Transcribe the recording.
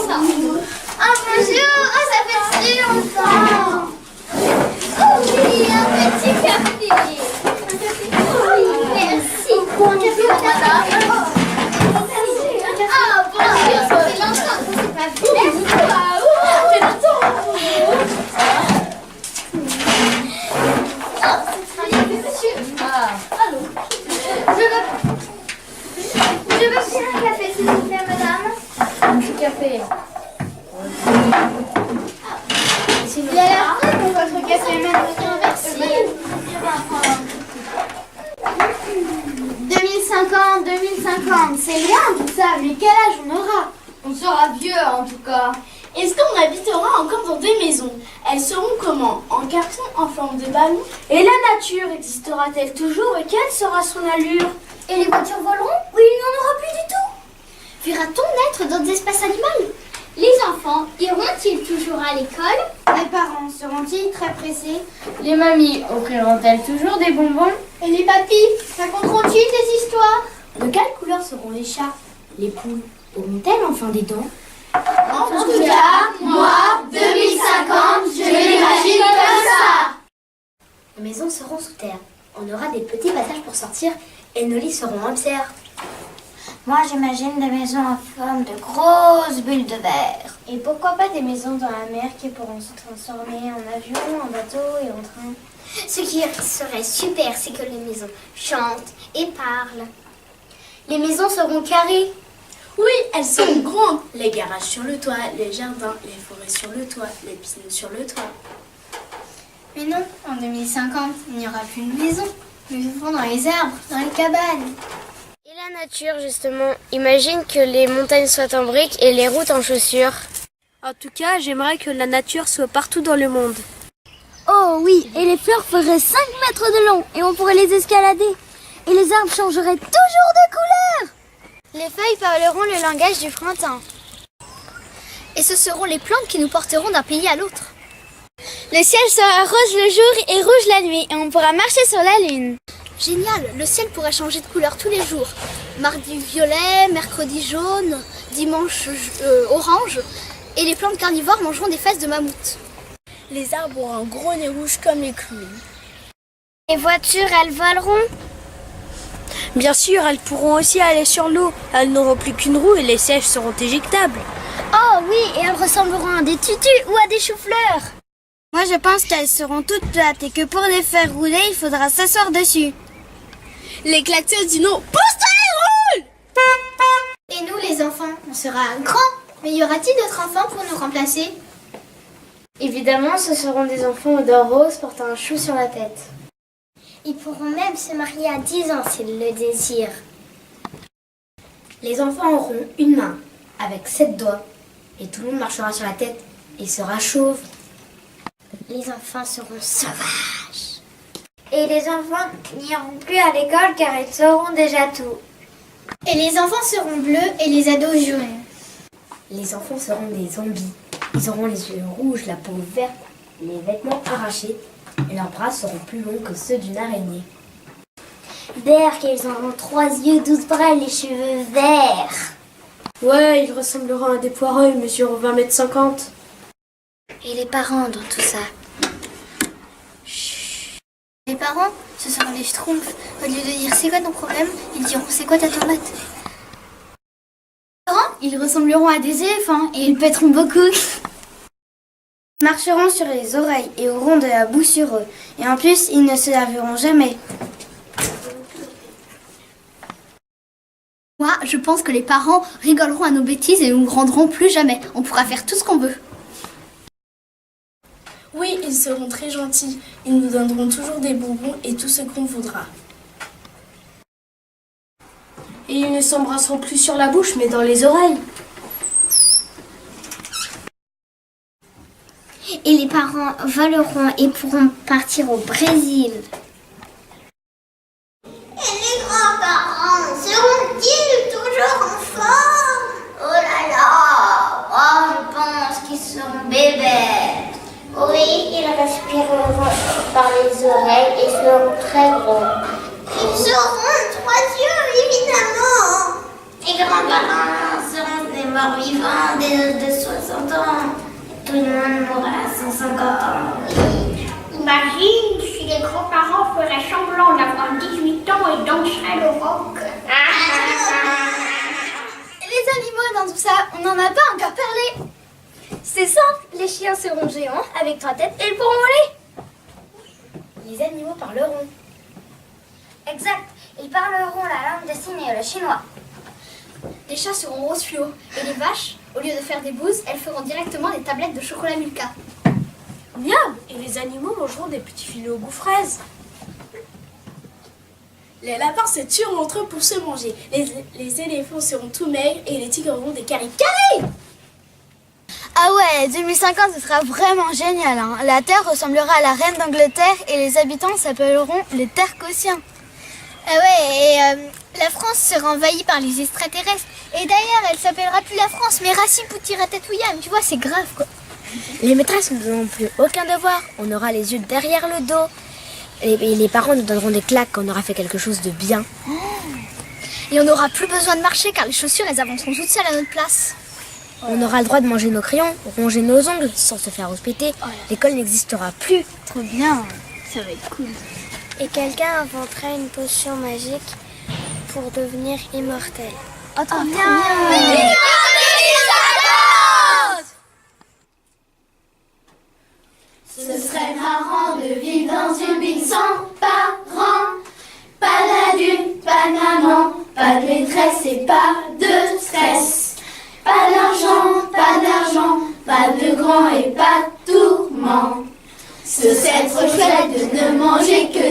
bonjour. Ah bonjour, oh ça fait si longtemps. Oh oui, un petit café. Oui, merci. Un café au madame. Ah bonjour, ça fait longtemps que c'est pas vu. Merci. Ça fait longtemps. Oh, c'est très bien, monsieur. Ah, allô. Je veux bien un café, s'il vous plaît, madame. Un petit café. Il a l'air très bon, votre café, madame. Merci. 2050, c'est loin tout ça, mais quel âge on aura? On sera vieux en tout cas. Est-ce qu'on habitera encore dans des maisons? Elles seront comment? En carton, en forme de ballon? Et la nature existera-t-elle toujours et quelle sera son allure? Et les voitures voleront ou il n'y en aura plus du tout? Verra-t-on naître dans des espaces animaux? Les enfants iront-ils toujours à l'école? Les parents seront-ils très pressés? Les mamies offriront-elles toujours des bonbons? Et les papis raconteront-ils des histoires? De quelle couleur seront les chats? Les poules auront-elles enfin des dents? En tout cas, moi, 2050, je l'imagine comme ça. Les maisons seront sous terre. On aura des petits passages pour sortir et nos lits seront en pierre. Moi, j'imagine des maisons en forme de grosses bulles de verre. Et pourquoi pas des maisons dans la mer qui pourront se transformer en avion, en bateau et en train? Ce qui serait super, c'est que les maisons chantent et parlent. Les maisons seront carrées. Oui, elles seront grandes. Les garages sur le toit, les jardins, les forêts sur le toit, les piscines sur le toit. Mais non, en 2050, il n'y aura plus de maisons. Nous vivrons dans les arbres, dans les cabanes. Et la nature, justement. Imagine que les montagnes soient en briques et les routes en chaussures. En tout cas, j'aimerais que la nature soit partout dans le monde. Oh oui, et les fleurs feraient 5 mètres de long et on pourrait les escalader. Et les arbres changeraient toujours de couleur. Les feuilles parleront le langage du printemps. Et ce seront les plantes qui nous porteront d'un pays à l'autre. Le ciel sera rose le jour et rouge la nuit et on pourra marcher sur la lune. Génial, le ciel pourra changer de couleur tous les jours. Mardi violet, mercredi jaune, dimanche orange. Et les plantes carnivores mangeront des fesses de mammouth. Les arbres auront un gros nez rouge comme les clowns. Les voitures, elles voleront. Bien sûr, elles pourront aussi aller sur l'eau. Elles n'auront plus qu'une roue et les sièges seront éjectables. Oh oui, et elles ressembleront à des tutus ou à des choux-fleurs. Moi je pense qu'elles seront toutes plates et que pour les faire rouler, il faudra s'asseoir dessus. Les klaxons du nom, pousse-toi et roule! Et nous, les enfants, on sera grands. Mais y aura-t-il d'autres enfants pour nous remplacer? Évidemment, ce seront des enfants aux dents roses portant un chou sur la tête. Ils pourront même se marier à 10 ans s'ils le désirent. Les enfants auront une main avec 7 doigts et tout le monde marchera sur la tête et sera chauve. Les enfants seront sauvages. Et les enfants n'iront plus à l'école car ils sauront déjà tout. Et les enfants seront bleus et les ados jaunes. Les enfants seront des zombies. Ils auront les yeux rouges, la peau verte, les vêtements arrachés et leurs bras seront plus longs que ceux d'une araignée. Berk, ils auront 3 yeux, 12 bras et les cheveux verts. Ouais, ils ressembleront à des poireux, ils mesurent 20,50 m. Et les parents dans tout ça? Les parents, ce seront des schtroumpfs. Au lieu de dire c'est quoi ton problème, ils diront c'est quoi ta tomate. Les parents, ils ressembleront à des éléphants et ils pèteront beaucoup. Ils marcheront sur les oreilles et auront de la boue sur eux. Et en plus, ils ne se laveront jamais. Moi, je pense que les parents rigoleront à nos bêtises et nous ne rendront plus jamais. On pourra faire tout ce qu'on veut. Oui, ils seront très gentils. Ils nous donneront toujours des bonbons et tout ce qu'on voudra. Et ils ne s'embrasseront plus sur la bouche, mais dans les oreilles. Et les parents voleront et pourront partir au Brésil. Et les grands-parents seront-ils toujours en forme? Oh là là, oh, je pense qu'ils seront bébés. Oui, ils respireront par les oreilles et seront très gros. Ils auront 3 yeux, évidemment. Et grands-parents seront des morts vivants, des de 60 ans. Tout le monde mourra à 150 ans. Imagine si les grands-parents feraient semblant d'avoir 18 ans et danseraient le rock. Les animaux dans tout ça, on n'en a pas encore parlé. C'est simple, les chiens seront géants avec 3 têtes et ils pourront voler. Les animaux parleront. Exact, ils parleront la langue des signes et le chinois. Les chats seront rose fluo et les vaches, au lieu de faire des bouses, elles feront directement des tablettes de chocolat Milka. Miam! Et les animaux mangeront des petits filets au goût fraise. Les lapins se tueront entre eux pour se manger. Les éléphants seront tout maigres et les tigres auront des caries carrés. Ah ouais, 2050 ce sera vraiment génial. Hein. La Terre ressemblera à la reine d'Angleterre et les habitants s'appelleront les Tercossiens. Ah ouais, et la France sera envahie par les extraterrestres. Et d'ailleurs, elle s'appellera plus la France, mais Racine Ratatouillam. Tu vois, c'est grave quoi. Les maîtresses ne donneront plus aucun devoir. On aura les yeux derrière le dos. Et les parents nous donneront des claques quand on aura fait quelque chose de bien. Et on n'aura plus besoin de marcher car les chaussures, elles avanceront toutes seules à notre place. On aura le droit de manger nos crayons, ronger nos ongles sans se faire hospiter. L'école n'existera plus. Trop bien, ça va être cool. Et quelqu'un inventera une potion magique pour devenir immortel. Oh, trop bien. Ce serait marrant de vivre dans une ville sans parents. Pas d'adulte, pas de maman, pas de maîtresse et pas de stress. Pas d'argent, pas de grand et pas de tourment. Ce serait trop chouette de ne manger que